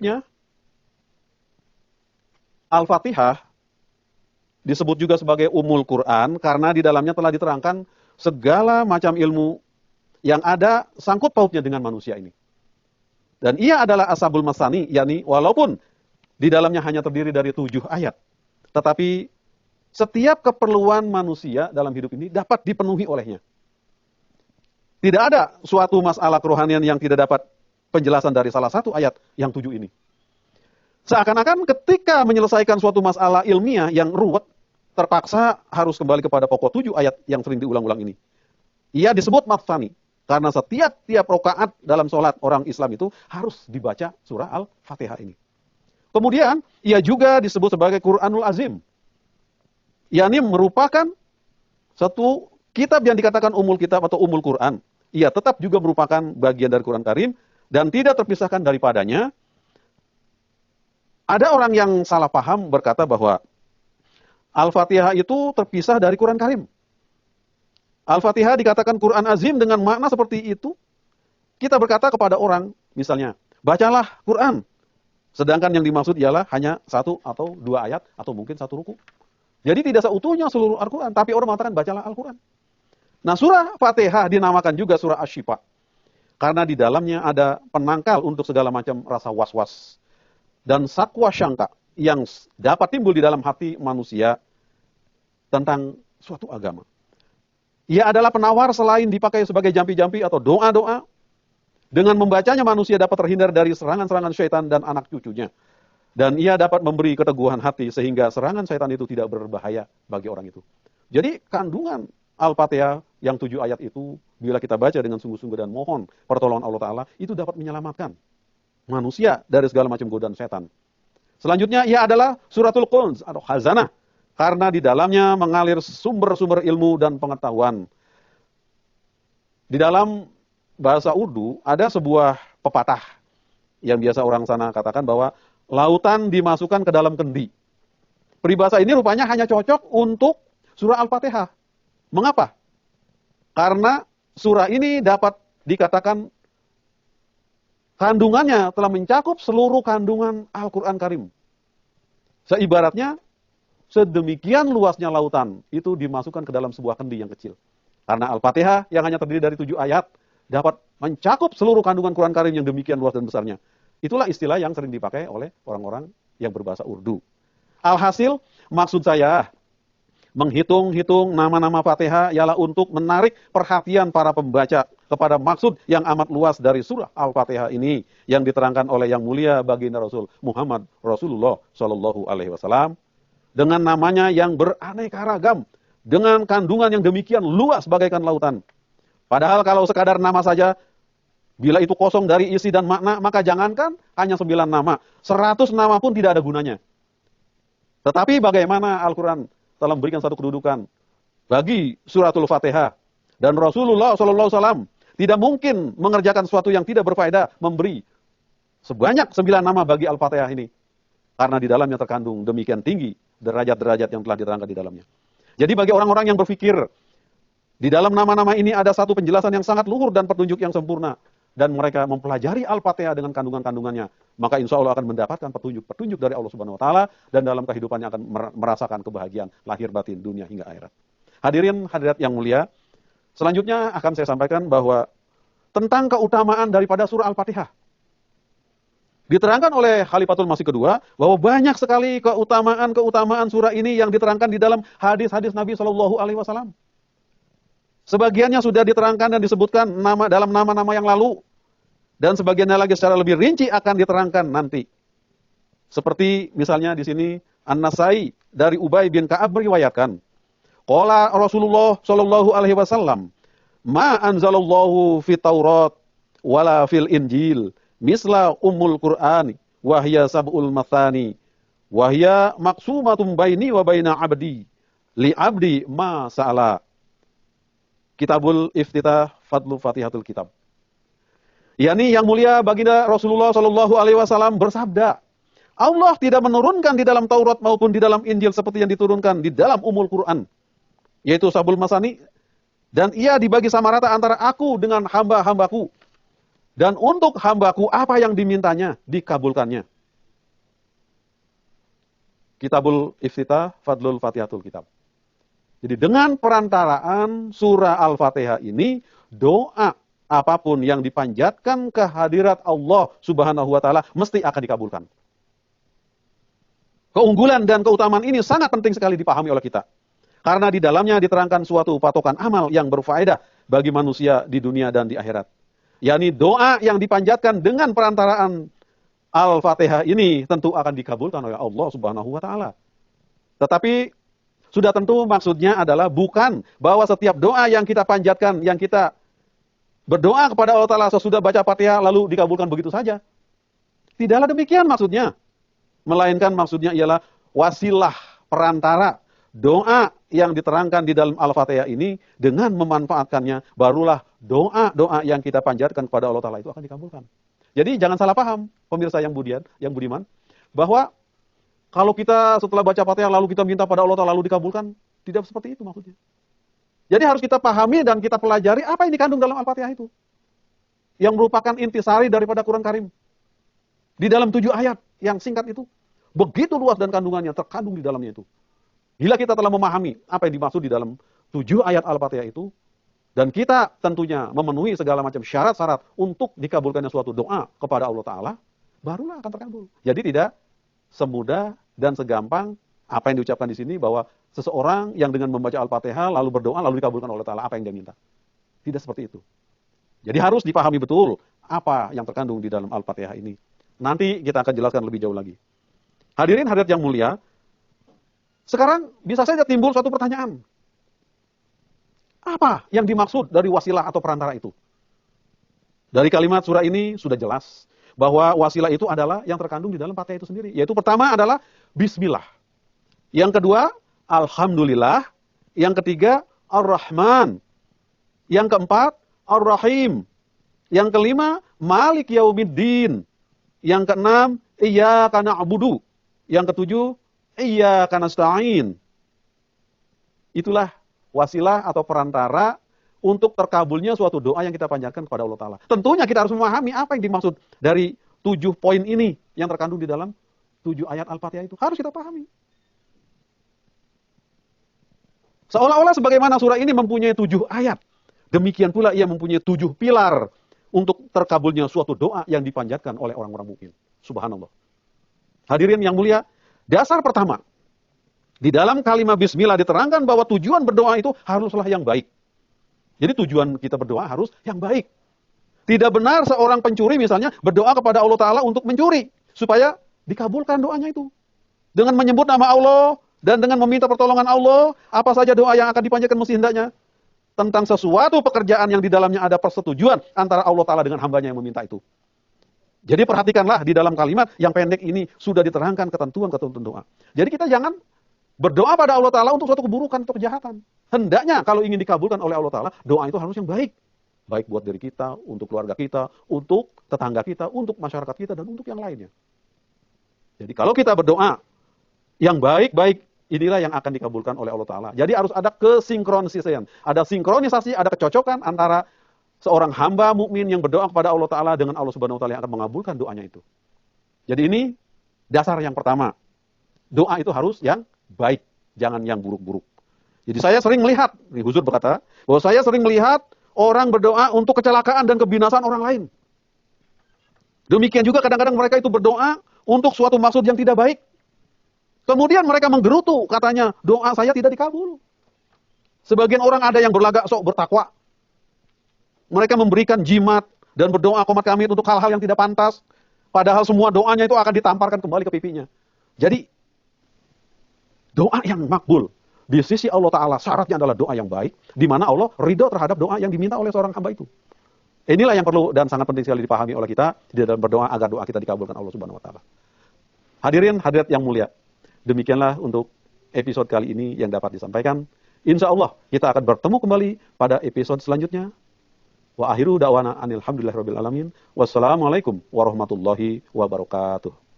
Ya, Al-Fatihah disebut juga sebagai Ummul Quran karena di dalamnya telah diterangkan segala macam ilmu yang ada sangkut pautnya dengan manusia ini. Dan ia adalah Ashabul Masani, yakni walaupun di dalamnya hanya terdiri dari 7 ayat, tetapi setiap keperluan manusia dalam hidup ini dapat dipenuhi olehnya. Tidak ada suatu masalah kerohanian yang tidak dapat penjelasan dari salah satu ayat yang 7 ini. Seakan-akan ketika menyelesaikan suatu masalah ilmiah yang ruwet, terpaksa harus kembali kepada pokok 7 ayat yang sering diulang-ulang ini. Ia disebut Matsani, karena setiap rakaat dalam sholat orang Islam itu harus dibaca surah Al-Fatihah ini. Kemudian, ia juga disebut sebagai Quranul Azim. Yakni merupakan satu kitab yang dikatakan umul kitab atau umul Quran. Ia tetap juga merupakan bagian dari Quran Karim dan tidak terpisahkan daripadanya. Ada orang yang salah paham berkata bahwa Al-Fatihah itu terpisah dari Quran Karim. Al-Fatihah dikatakan Quran Azim dengan makna seperti itu. Kita berkata kepada orang, misalnya, bacalah Quran. Sedangkan yang dimaksud ialah hanya 1 atau 2 ayat atau mungkin 1 ruku. Jadi tidak seutuhnya seluruh Al-Quran, tapi orang mengatakan bacalah Al-Quran. Nah, surah Fatihah dinamakan juga surah Asy-Syifa. Karena di dalamnya ada penangkal untuk segala macam rasa was-was dan sakwa syangka yang dapat timbul di dalam hati manusia tentang suatu agama. Ia adalah penawar selain dipakai sebagai jampi-jampi atau doa-doa. Dengan membacanya manusia dapat terhindar dari serangan-serangan syaitan dan anak cucunya. Dan ia dapat memberi keteguhan hati sehingga serangan syaitan itu tidak berbahaya bagi orang itu. Jadi kandungan Al-Fatihah yang 7 ayat itu, bila kita baca dengan sungguh-sungguh dan mohon pertolongan Allah Ta'ala, itu dapat menyelamatkan manusia dari segala macam godaan setan. Selanjutnya, ia adalah suratul Kunz atau khazanah. Karena di dalamnya mengalir sumber-sumber ilmu dan pengetahuan. Di dalam bahasa Urdu, ada sebuah pepatah yang biasa orang sana katakan bahwa lautan dimasukkan ke dalam kendi. Peribahasa ini rupanya hanya cocok untuk surah Al-Fatihah. Mengapa? Karena surah ini dapat dikatakan kandungannya telah mencakup seluruh kandungan Al-Quran Karim. Seibaratnya, sedemikian luasnya lautan itu dimasukkan ke dalam sebuah kendi yang kecil. Karena Al-Fatihah yang hanya terdiri dari 7 ayat dapat mencakup seluruh kandungan Quran Karim yang demikian luas dan besarnya. Itulah istilah yang sering dipakai oleh orang-orang yang berbahasa Urdu. Alhasil, maksud saya menghitung-hitung nama-nama Fatihah ialah untuk menarik perhatian para pembaca kepada maksud yang amat luas dari surah Al-Fatihah ini yang diterangkan oleh yang mulia baginda Rasul Muhammad Rasulullah Shallallahu Alaihi Wasallam dengan namanya yang beraneka ragam, dengan kandungan yang demikian luas bagaikan lautan. Padahal kalau sekadar nama saja, bila itu kosong dari isi dan makna, maka jangankan hanya 9 nama, 100 nama pun tidak ada gunanya. Tetapi bagaimana Al-Quran telah memberikan satu kedudukan bagi suratul Fatihah, dan Rasulullah SAW tidak mungkin mengerjakan sesuatu yang tidak berfaedah, memberi sebanyak 9 nama bagi Al-Fatihah ini. Karena di dalamnya terkandung demikian tinggi derajat-derajat yang telah diterangkan di dalamnya. Jadi bagi orang-orang yang berpikir, di dalam nama-nama ini ada satu penjelasan yang sangat luhur dan petunjuk yang sempurna, dan mereka mempelajari Al-Fatihah dengan kandungan-kandungannya, maka insya Allah akan mendapatkan petunjuk-petunjuk dari Allah Subhanahu Wa Taala, dan dalam kehidupannya akan merasakan kebahagiaan lahir batin dunia hingga akhirat. Hadirin hadirat yang mulia, selanjutnya akan saya sampaikan bahwa tentang keutamaan daripada surah Al-Fatihah. Diterangkan oleh Khalifatul Masih kedua bahwa banyak sekali keutamaan surah ini yang diterangkan di dalam hadis-hadis Nabi Shallallahu Alaihi Wasallam. Sebagiannya sudah diterangkan dan disebutkan dalam nama-nama yang lalu, dan sebagiannya lagi secara lebih rinci akan diterangkan nanti. Seperti misalnya di sini An-Nasai dari Ubay bin Ka'ab meriwayatkan, qala Rasulullah Shallallahu Alaihi Wasallam, ma anzalallahu fi Taurat wala fil Injil misla ummul Qur'ani wahya sab'ul mathani wahya maqsumatum baini wa baina abdi li abdi ma sa'ala. Kitabul Iftitah Fadlu Fatihatul Kitab. yakni yang mulia baginda Rasulullah Shallallahu Alaihi Wasallam bersabda, Allah tidak menurunkan di dalam Taurat maupun di dalam Injil seperti yang diturunkan di dalam Ummul Quran, yaitu Sabul Masani, dan ia dibagi sama rata antara aku dengan hamba-hambaku. Dan untuk hambaku apa yang dimintanya, dikabulkannya. Kitabul Iftitah, Fadlul Fatihatul Kitab. Jadi dengan perantaraan surah Al-Fatihah ini, doa apapun yang dipanjatkan ke hadirat Allah Subhanahu wa taala mesti akan dikabulkan. Keunggulan dan keutamaan ini sangat penting sekali dipahami oleh kita. Karena di dalamnya diterangkan suatu patokan amal yang berfaedah bagi manusia di dunia dan di akhirat. yakni doa yang dipanjatkan dengan perantaraan Al-Fatihah ini tentu akan dikabulkan oleh Allah Subhanahu wa taala. Tetapi sudah tentu maksudnya adalah bukan bahwa setiap doa yang kita panjatkan, yang kita berdoa kepada Allah Ta'ala sesudah baca Fatihah lalu dikabulkan begitu saja. Tidaklah demikian maksudnya. Melainkan maksudnya ialah wasilah perantara doa yang diterangkan di dalam Al-Fatihah ini dengan memanfaatkannya barulah doa-doa yang kita panjatkan kepada Allah Ta'ala itu akan dikabulkan. Jadi jangan salah paham pemirsa yang budiman, bahwa kalau kita setelah baca Fatihah lalu kita minta pada Allah Ta'ala lalu dikabulkan, tidak seperti itu maksudnya. Jadi harus kita pahami dan kita pelajari apa yang dikandung dalam Al-Fatihah itu. Yang merupakan intisari daripada Quran Karim. Di dalam 7 ayat yang singkat itu. Begitu luas dan kandungannya terkandung di dalamnya itu. Bila kita telah memahami apa yang dimaksud di dalam 7 ayat Al-Fatihah itu, dan kita tentunya memenuhi segala macam syarat-syarat untuk dikabulkannya suatu doa kepada Allah Ta'ala, barulah akan terkabul. Jadi tidak semudah dan segampang apa yang diucapkan di sini bahwa seseorang yang dengan membaca Al-Fatihah lalu berdoa lalu dikabulkan oleh Ta'ala apa yang dia minta. Tidak seperti itu. Jadi harus dipahami betul apa yang terkandung di dalam Al-Fatihah ini. Nanti kita akan jelaskan lebih jauh lagi. Hadirin hadirat yang mulia, sekarang bisa saja timbul suatu pertanyaan. Apa yang dimaksud dari wasilah atau perantara itu? Dari kalimat surah ini sudah jelas bahwa wasilah itu adalah yang terkandung di dalam Fatihah itu sendiri. Yaitu pertama adalah Bismillah. Yang kedua, Alhamdulillah. Yang ketiga, Ar-Rahman. Yang keempat, Ar-Rahim. Yang kelima, Malik Yaumiddin. Yang keenam, Iyyaka na'budu. Yang ketujuh, Iyyaka nasta'in. Itulah wasilah atau perantara untuk terkabulnya suatu doa yang kita panjatkan kepada Allah Ta'ala. Tentunya kita harus memahami apa yang dimaksud dari 7 poin ini yang terkandung di dalam 7 ayat Al-Fatihah itu. Harus kita pahami. Seolah-olah sebagaimana surah ini mempunyai 7 ayat. Demikian pula ia mempunyai 7 pilar untuk terkabulnya suatu doa yang dipanjatkan oleh orang-orang mukmin. Subhanallah. Hadirin yang mulia, dasar pertama. Di dalam kalimat Bismillah diterangkan bahwa tujuan berdoa itu haruslah yang baik. Jadi tujuan kita berdoa harus yang baik. Tidak benar seorang pencuri misalnya berdoa kepada Allah Ta'ala untuk mencuri. Supaya dikabulkan doanya itu. Dengan menyebut nama Allah dan dengan meminta pertolongan Allah. Apa saja doa yang akan dipanjatkan mesti hendaknya. Tentang sesuatu pekerjaan yang di dalamnya ada persetujuan antara Allah Ta'ala dengan hambanya yang meminta itu. Jadi perhatikanlah di dalam kalimat yang pendek ini sudah diterangkan ketentuan-ketentuan doa. Jadi kita jangan berdoa pada Allah Ta'ala untuk suatu keburukan atau kejahatan. Hendaknya kalau ingin dikabulkan oleh Allah Ta'ala, doa itu harus yang baik. Baik buat diri kita, untuk keluarga kita, untuk tetangga kita, untuk masyarakat kita, dan untuk yang lainnya. Jadi kalau kita berdoa yang baik-baik, inilah yang akan dikabulkan oleh Allah Ta'ala. Jadi harus ada kesinkronisasian. Ada sinkronisasi, ada kecocokan antara seorang hamba mukmin yang berdoa kepada Allah Ta'ala dengan Allah Subhanahu Wa Ta'ala yang akan mengabulkan doanya itu. Jadi ini dasar yang pertama. Doa itu harus yang baik, jangan yang buruk-buruk. Jadi saya sering melihat, Huzur berkata, bahwa saya sering melihat orang berdoa untuk kecelakaan dan kebinasaan orang lain. Demikian juga kadang-kadang mereka itu berdoa untuk suatu maksud yang tidak baik. Kemudian mereka menggerutu, katanya, doa saya tidak dikabul. Sebagian orang ada yang berlagak sok bertakwa. Mereka memberikan jimat dan berdoa qomat kamit untuk hal-hal yang tidak pantas. Padahal semua doanya itu akan ditamparkan kembali ke pipinya. Jadi, doa yang makbul di sisi Allah Ta'ala syaratnya adalah doa yang baik, di mana Allah ridho terhadap doa yang diminta oleh seorang hamba itu. Inilah yang perlu dan sangat penting sekali dipahami oleh kita di dalam berdoa agar doa kita dikabulkan Allah Subhanahu Wa Ta'ala. Hadirin hadirat yang mulia, demikianlah untuk episode kali ini yang dapat disampaikan. Insya Allah kita akan bertemu kembali pada episode selanjutnya. Wa akhiru da'wana anil hamdulillahirabbil alamin. Wassalamualaikum warahmatullahi wabarakatuh.